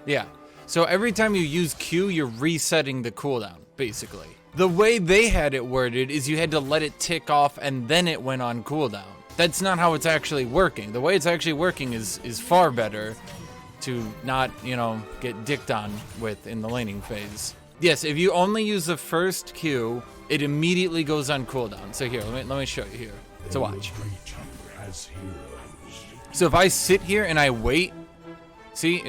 Yeah. So every time you use Q, you're resetting the cooldown, basically. The way they had it worded is you had to let it tick off and then it went on cooldown. That's not how it's actually working. The way it's actually working is far better to not, you know, get dicked on with in the laning phase. Yes, if you only use the first Q, it immediately goes on cooldown. So here, let me show you here. So watch. So if I sit here and I wait, see,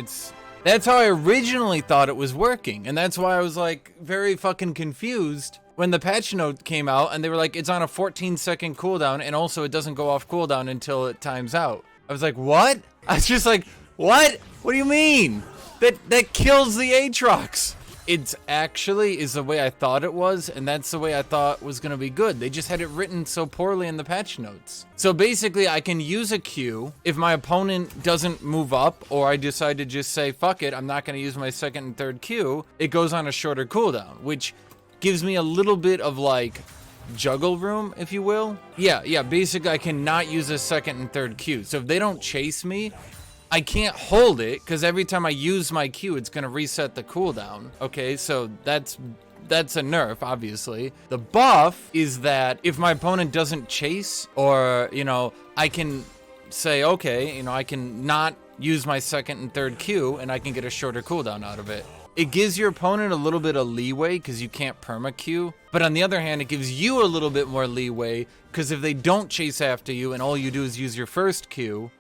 that's how I originally thought it was working. And that's why I was like very fucking confused when the patch note came out and they were like, it's on a 14-second cooldown and also it doesn't go off cooldown until it times out. I was like, what? I was just like, what? What do you mean? That kills the Aatrox. It's actually is the way I thought it was, and that's the way I thought was gonna be good. They just had it written so poorly in the patch notes. So basically I can use a Q if my opponent doesn't move up, or I decide to just say, fuck it, I'm not gonna use my second and third Q, it goes on a shorter cooldown, which gives me a little bit of like juggle room, if you will. Yeah, basically I cannot use a second and third Q. So if they don't chase me, I can't hold it, because every time I use my Q, it's going to reset the cooldown. Okay, so that's a nerf, obviously. The buff is that if my opponent doesn't chase, or, you know, I can say, okay, you know, I can not use my second and third Q, and I can get a shorter cooldown out of it. It gives your opponent a little bit of leeway, because you can't perma Q. But on the other hand, it gives you a little bit more leeway, because if they don't chase after you, and all you do is use your first Q,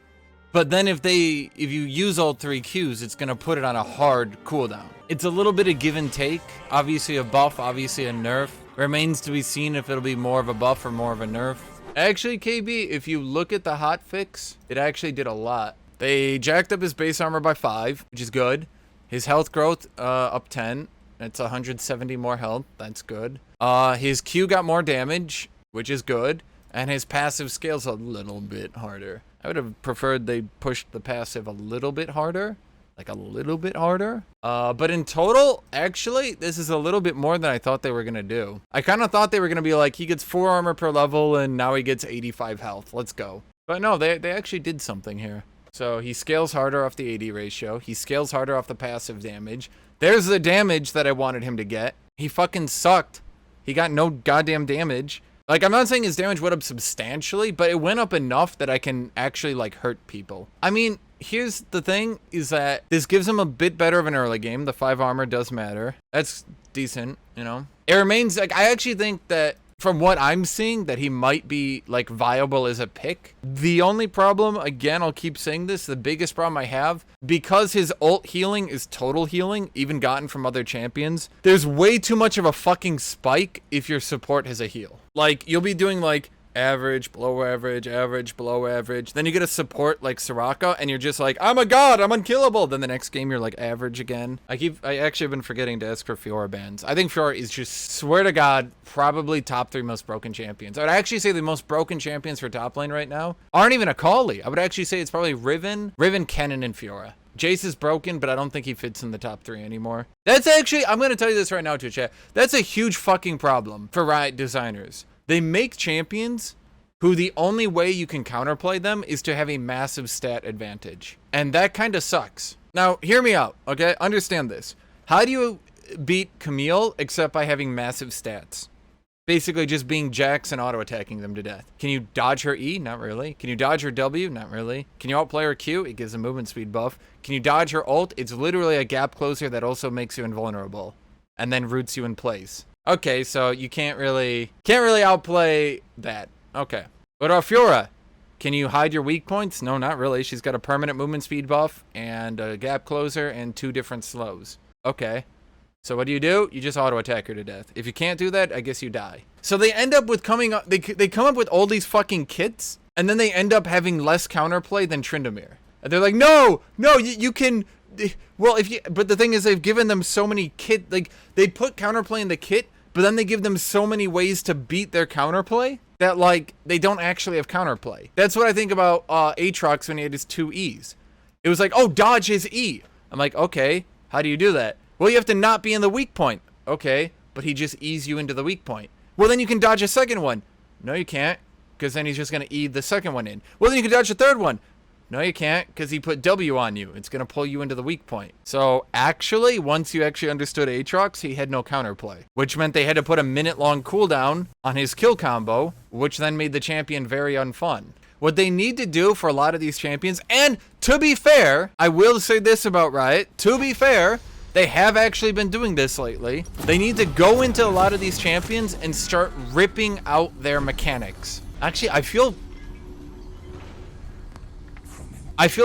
but then if you use all 3 Qs, it's gonna put it on a hard cooldown. It's a little bit of give and take. Obviously a buff, obviously a nerf. Remains to be seen if it'll be more of a buff or more of a nerf. Actually, KB, if you look at the hotfix, it actually did a lot. They jacked up his base armor by 5, which is good. His health growth up 10. That's 170 more health. That's good. His Q got more damage, which is good. And his passive scales a little bit harder. I would have preferred they pushed the passive a little bit harder. Like a little bit harder. But in total, actually, this is a little bit more than I thought they were going to do. I kind of thought they were going to be like, he gets 4 armor per level and now he gets 85 health. Let's go. But no, they actually did something here. So he scales harder off the AD ratio. He scales harder off the passive damage. There's the damage that I wanted him to get. He fucking sucked. He got no goddamn damage. Like, I'm not saying his damage went up substantially, but it went up enough that I can actually, like, hurt people. I mean, here's the thing, is that this gives him a bit better of an early game. The 5 armor does matter. That's decent, you know? It remains, like, I actually think that, from what I'm seeing, that he might be, like, viable as a pick. The only problem, again, I'll keep saying this, the biggest problem I have, because his ult healing is total healing, even gotten from other champions, there's way too much of a fucking spike if your support has a heal. Like, you'll be doing, like, average, below average, average, below average. Then you get a support like Soraka, and you're just like, I'm a god, I'm unkillable. Then the next game, you're like average again. I actually have been forgetting to ask for Fiora bans. I think Fiora is just, swear to God, probably top 3 most broken champions. I would actually say the most broken champions for top lane right now aren't even Akali. I would actually say it's probably Riven, Kennen, and Fiora. Jace is broken, but I don't think he fits in the top 3 anymore. That's actually, I'm going to tell you this right now, to chat. That's a huge fucking problem for Riot designers. They make champions who the only way you can counterplay them is to have a massive stat advantage. And that kind of sucks. Now, hear me out, okay? Understand this. How do you beat Camille except by having massive stats? Basically just being Jax and auto-attacking them to death. Can you dodge her E? Not really. Can you dodge her W? Not really. Can you outplay her Q? It gives a movement speed buff. Can you dodge her ult? It's literally a gap closer that also makes you invulnerable and then roots you in place. Okay, so you can't really outplay that. Okay. What about Fiora? Can you hide your weak points? No, not really. She's got a permanent movement speed buff and a gap closer and 2 different slows. Okay. So what do? You just auto-attack her to death. If you can't do that, I guess you die. So they end up with they come up with all these fucking kits, and then they end up having less counterplay than Tryndamere. And they're like, no, you can... Well, but the thing is, they've given them so many like, they put counterplay in the kit, but then they give them so many ways to beat their counterplay that, like, they don't actually have counterplay. That's what I think about Aatrox when he had his 2 E's. It was like, oh, dodge his E. I'm like, okay, how do you do that? Well, you have to not be in the weak point. Okay, but he just E's you into the weak point. Well, then you can dodge a second one. No, you can't, because then he's just going to E the second one in. Well, then you can dodge a third one. No, you can't, because he put W on you. It's going to pull you into the weak point. So actually, once you actually understood Aatrox, he had no counterplay, which meant they had to put a minute-long cooldown on his kill combo, which then made the champion very unfun. What they need to do for a lot of these champions, and to be fair, I will say this about Riot, to be fair, they have actually been doing this lately. They need to go into a lot of these champions and start ripping out their mechanics. Actually, I feel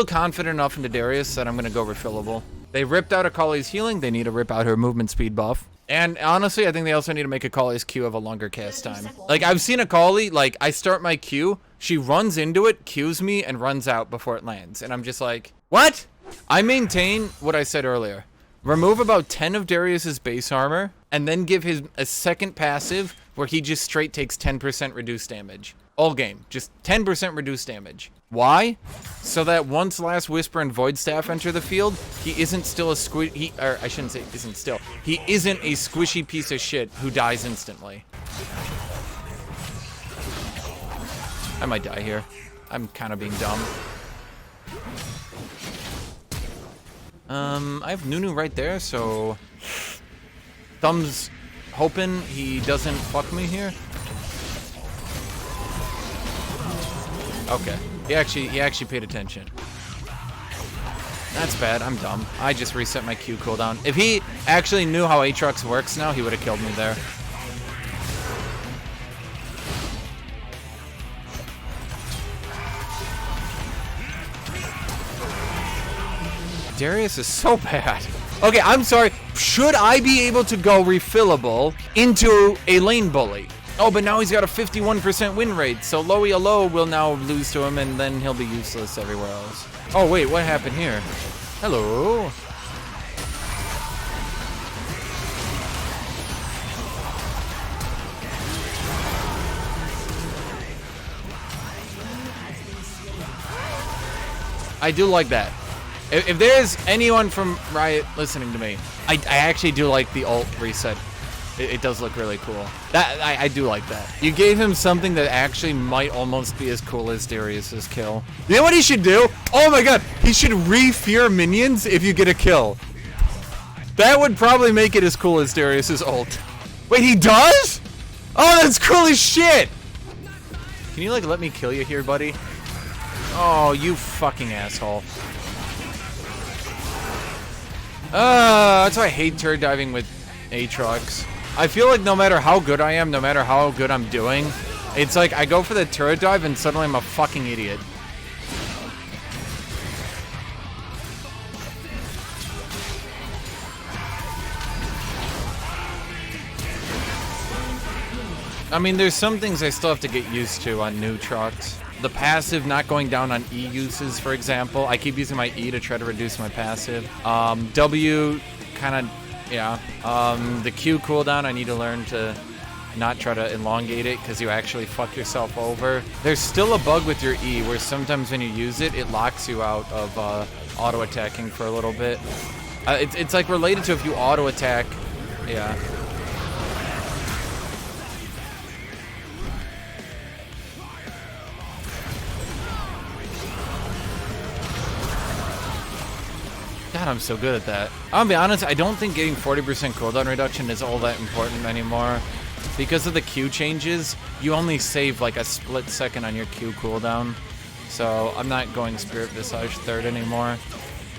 confident enough into Darius that I'm going to go refillable. They ripped out Akali's healing. They need to rip out her movement speed buff. And honestly, I think they also need to make Akali's Q have a longer cast time. Like, I've seen Akali, like, I start my Q, she runs into it, Qs me, and runs out before it lands. And I'm just like, what? I maintain what I said earlier. Remove about 10 of Darius's base armor, and then give him a second passive where he just straight takes 10% reduced damage. All game. Just 10% reduced damage. Why? So that once Last Whisper and Void Staff enter the field, he isn't still a he isn't a squishy piece of shit who dies instantly. I might die here. I'm kind of being dumb. I have Nunu right there, so thumbs hoping he doesn't fuck me here. Okay. He actually paid attention. That's bad. I'm dumb. I just reset my Q cooldown. If he actually knew how Aatrox works now, he would have killed me there. Darius is so bad. Okay, I'm sorry. Should I be able to go refillable into a lane bully? Oh, but now he's got a 51% win rate, so Lowy Alo will now lose to him, and then he'll be useless everywhere else. Oh, wait, what happened here? Hello? I do like that. If there's anyone from Riot listening to me, I actually do like the ult reset. It does look really cool. I do like that. You gave him something that actually might almost be as cool as Darius's kill. You know what he should do? Oh my god, he should re-fear minions if you get a kill. That would probably make it as cool as Darius's ult. Wait, he does? Oh, that's cool as shit! Can you, like, let me kill you here, buddy? Oh, you fucking asshole. That's why I hate turret diving with Aatrox. I feel like no matter how good I am, no matter how good I'm doing, it's like I go for the turret dive and suddenly I'm a fucking idiot. I mean, there's some things I still have to get used to on new trucks. The passive not going down on E uses, for example. I keep using my E to try to reduce my passive. W, kind of, yeah. The Q cooldown, I need to learn to not try to elongate it because you actually fuck yourself over. There's still a bug with your E where sometimes when you use it, it locks you out of auto-attacking for a little bit. It's like related to if you auto-attack, yeah. God, I'm so good at that. I'll be honest, I don't think getting 40% cooldown reduction is all that important anymore. Because of the Q changes, you only save like a split second on your Q cooldown. So I'm not going Spirit Visage third anymore.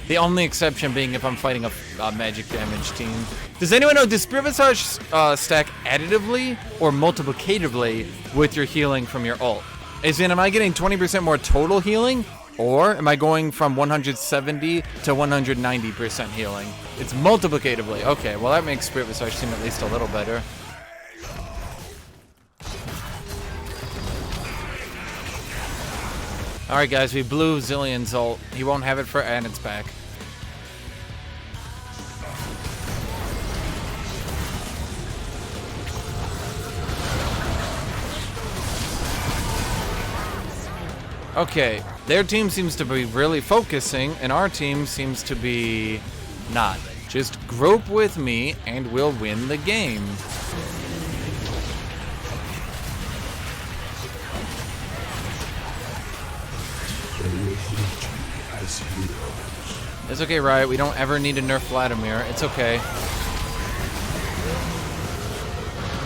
The only exception being if I'm fighting a magic damage team. Does anyone know, does Spirit Visage stack additively or multiplicatively with your healing from your ult? As in, am I getting 20% more total healing? Or am I going from 170 to 190% healing? It's multiplicatively. Okay, well that makes Spirit Visage seem at least a little better. Alright guys, we blew Zillion's ult. He won't have it for, and it's back. Okay, their team seems to be really focusing, and our team seems to be not. Just group with me, and we'll win the game. It's okay, Riot. We don't ever need to nerf Vladimir. It's okay.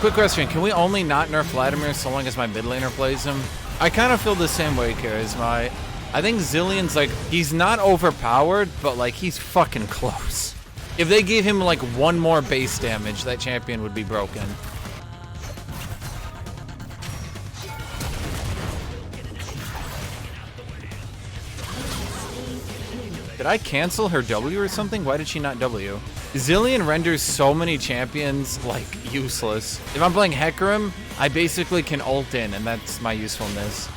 Quick question. Can we only not nerf Vladimir so long as my mid laner plays him? I kind of feel the same way, Charisma. I think Zillion's like, he's not overpowered, but like he's fucking close. If they gave him like one more base damage, that champion would be broken. Did I cancel her W or something? Why did she not W? Zillion renders so many champions, like, useless. If I'm playing Hecarim, I basically can ult in, and that's my usefulness.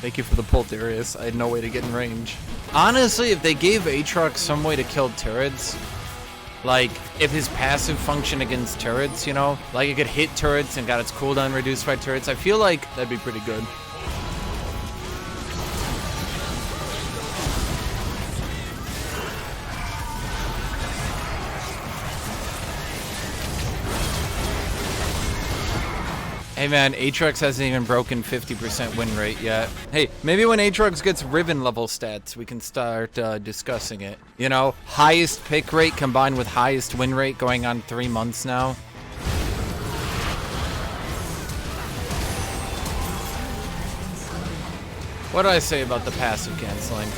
Thank you for the pull, Darius. I had no way to get in range. Honestly, if they gave Aatrox some way to kill turrets, like, if his passive function against turrets, you know, like it could hit turrets and got its cooldown reduced by turrets, I feel like that'd be pretty good. Hey man, Aatrox hasn't even broken 50% win rate yet. Hey, maybe when Aatrox gets Riven level stats, we can start discussing it. You know, highest pick rate combined with highest win rate going on 3 months now. What did I say about the passive canceling?